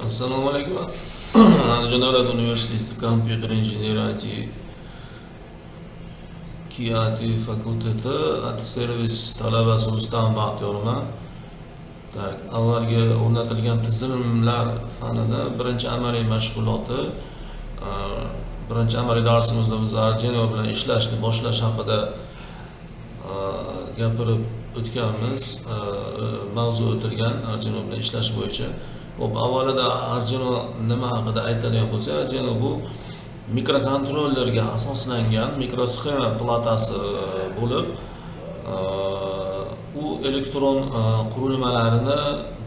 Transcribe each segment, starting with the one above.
Assalomu alaykum. Andijon davlat universiteti kompyuter injeneriyati KIATI fakulteti servis talabasi Rustam Baxtiyorman. Tak, avvalgi o'rnatilgan tizimlar fanida birinchi amaliy mashg'uloti, birinchi amaliy darsimizda biz Arduino bilan ishlashni boshlash haqida gapirib o'tganmiz. Mavzu o'tilgan Arduino bilan ishlash bo'yicha. Hop, avvalida Arduino nima haqida aytadigan bo'lsak, Arduino bu mikrokontrollerga asoslangan mikrosxema platasi bo'lib, u elektron qurilmalarini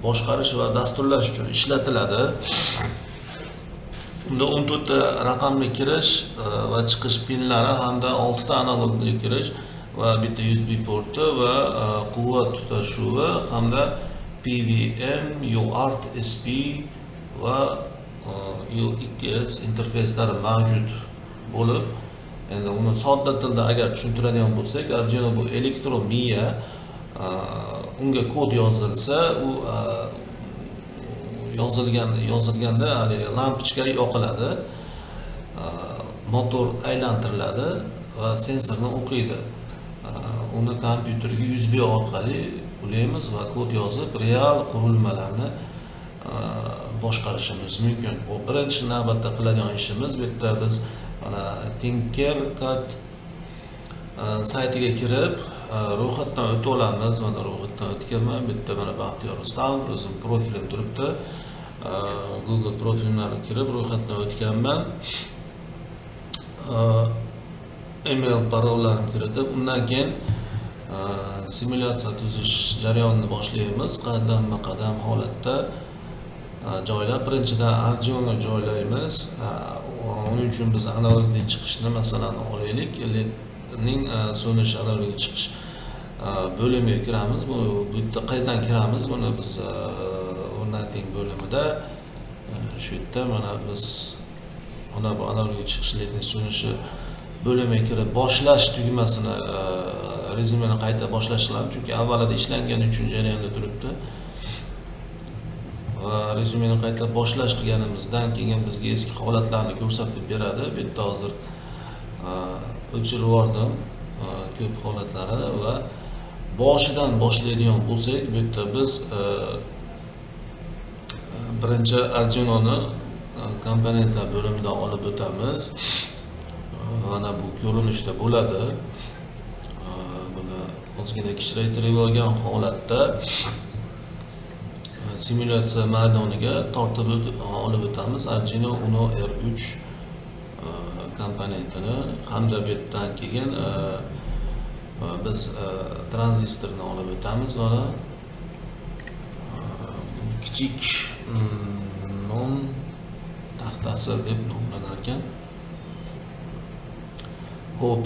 boshqarish va dasturlash uchun ishlatiladi. Unda 14 ta raqamli kirish va chiqish pinlari hamda 6 ta analogli kirish va bitta USB porti va quvvat tutashuvi hamda PWM, UART, SP va UXS interfeyslari mavjud bo'lib, endi uni sodda tilda agar tushuntiradigan bo'lsak, Arduino bu elektromiya, unga kod yozilsa, u yozilganda lampochka yoqiladi, motor aylantiriladi va sensorni o'qiydi. Uni kompyuterga USB orqali ulaymiz va kod yozib real qurilmalarni boshqarishimiz mumkin. Bu birinchi navbatda qiladigan ishimiz. Bitta biz mana Tinkercad saytiga kirib ro'yxatdan o'tib olamiz. Mana ro'yxatdan o'tganman. Bitta mana Baxtiyor Rustamov o'zim profilim turibdi. Google profilimga kirib ro'yxatdan o'tganman. Email parollarimni kiritib, undan keyin simulyatsiya tuzish jarayonini boshlaymiz. Qadam holatda joylab, birinchidan Arduino joylaymiz. Uning uchun biz analogli chiqishni masalan olaylik, LEDning so'nish analogli chiqish bo'limiga kiramiz. Bu yerda qayerdan kiramiz? Buni biz o'rnating bo'limida shu yerda mana biz mana bu analogli chiqish LEDning so'nishi bo'limiga kirib boshlash tugmasini rezumeni qayta boshlashlar, chunki avvalida ishlangani uchun jarayonda turibdi. Va rezumeni qayta boshlash qilganimizdan keyin bizga eski holatlarni ko'rsatib beradi. Bu yerda hozir o'chirib yubordim ko'p holatlari va boshidan boshlaydigan bo'lsak, bu yerda biz birinchi Arduino'ni komponentlar bo'limidan olib o'tamiz. Mana bu ko'rinishda bo'ladi. Buni ozgina kichraytirib olgan holatda simulyatsiya maydoniga tortib olib o'tamiz Arduino Uno R3 komponentini hamda bu yerdan keyin biz tranzistorni olib o'tamiz. Mana kichik non taxtasi deb nomlanar ekan. Hop,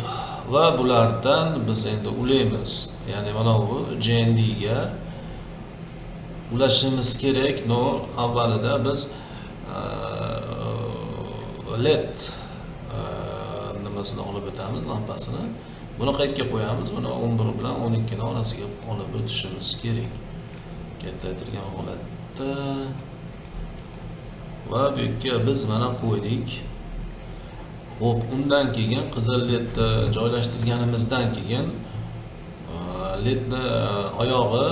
va bulardan biz endi ulaymiz. Ya'ni mana bu JND ga ulashimiz kerak. No, avvalida biz LED nimasini olib o'tamiz, lampasini. Buni qayerga qo'yamiz? Buni 11 bilan 12 ning orasiga olib o'tishimiz kerak. Kattaytirgan holatda va bu yerga biz mana qo'ydik. Hop, undan keyin qizil ledni joylashtirganimizdan keyin ledni oyog'i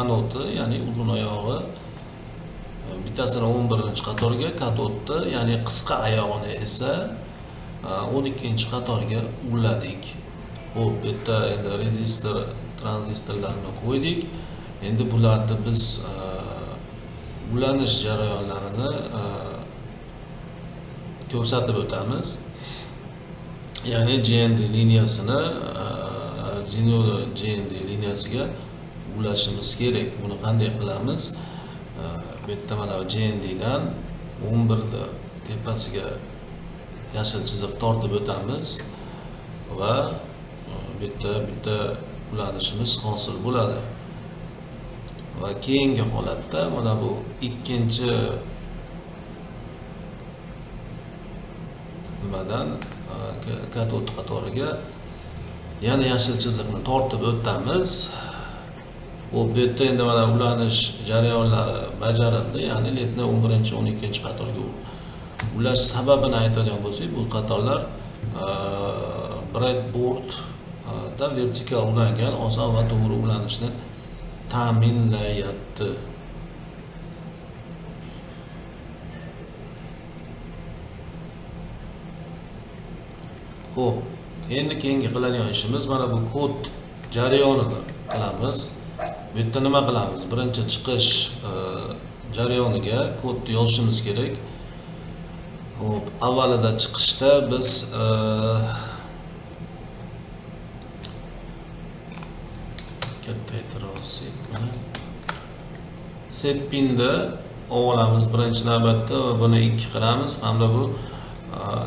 anodi, ya'ni uzun oyog'i bittasini 11-qatorga, katodni, ya'ni qisqa oyog'ini esa 12-qatorga uladik. Hop, bu yerda endi rezistor, tranzistorlarni qo'ydik. Endi bularni biz ulanish jarayonlarini ko'rsatib o'tamiz. Ya'ni JND liniyasini JND liniyasiga ulashimiz kerak. Buni qanday qilamiz? Bu yerda mana JND dan 11 da tepasiga yashil chiziq tortib o'tamiz va bitta ulanishimiz hosil bo'ladi. Va keyingi holatda mana bu ikkinchi nimadan katod qatoriga yana yashil chiziqni tortib o'tamiz Bu yerda endi mana ulanish jarayonlari bajarildi, ya'ni ledni 11-12 qatorga ulash sababini aytadigan bo'lsak, bu qatorlar breadboard da vertikal ulangan oson va to'g'ri ulanishni ta'minlayapti. Xo'p, endi keyingi qiladigan ishimiz mana bu kod jarayonini qilamiz. Bu yerda nima qilamiz? Birinchi chiqish jarayoniga kodni yozishimiz kerak. Xo'p, avvalida chiqishda biz setpinni olamiz birinchi navbatda va buni 2 qilamiz hamda bu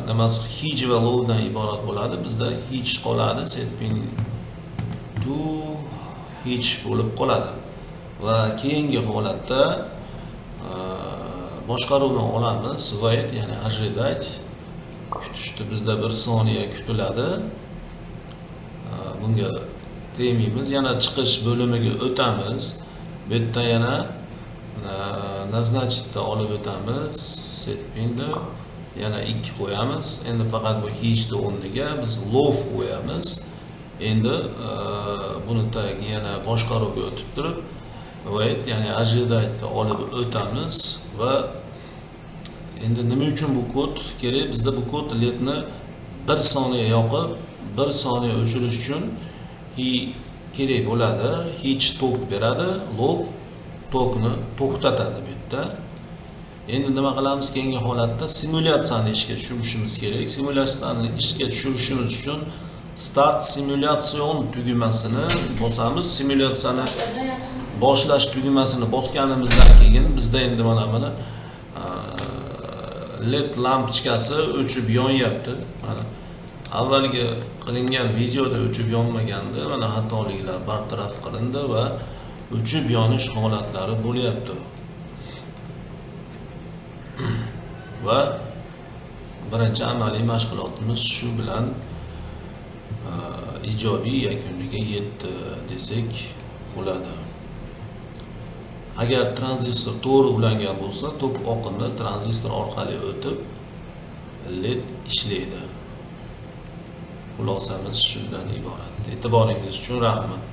nimasi hij va lowdan iborat bo'ladi. Bizda hij qoladi, setpin to hij bo'lib qoladi. Va keyingi holatda boshqaruvni olamiz, wait, ya'ni ожидать. Kutishni bizda 1 soniya kutiladi. Bunga tegmaymiz. Yana chiqish bo'limiga o'tamiz. Bu yerda yana назначить olib o'tamiz. Setpinni yana 2 qo'yamiz. Endi faqat bu hijni o'rniga biz low qo'yamiz. Endi buni tagiga yana boshqaruvga o'tib turib, wait, ya'ni ожидать olib o'tamiz va endi nima uchun bu kod kerak? Bizda bu kod ledni 1 soniya yoqib, 1 soniya o'chirish uchun kerak bo'ladi. Hij tok beradi, low tokni to'xtatadi bu yerda. Endi nima qilamiz? Keyingi holatda simulyatsiyani ishga tushirishimiz kerak. Simulyatsiyani ishga tushirishimiz uchun start simulятsion tugmasini bosamiz. Simulyatsiyani boshlash tugmasini bosganimizdan keyin bizda endi mana buni led lampochkasi o'chib yonyapti. Mana avvalgi qilingan videoda o'chib yonmagandi. Mana xatoliklar bartaraf qilindi va o'chib yonish holatlari bo'lyapti. Va birinchi amaliy mashg'ulotimiz shu bilan ijobiy yakuniga yetdi desak bo'ladi. Agar tranzistor to'g'ri ulangan bo'lsa, tok oqimi tranzistor orqali o'tib led ishlaydi. Xulosamiz shundan iborat. E'tiboringiz uchun rahmat.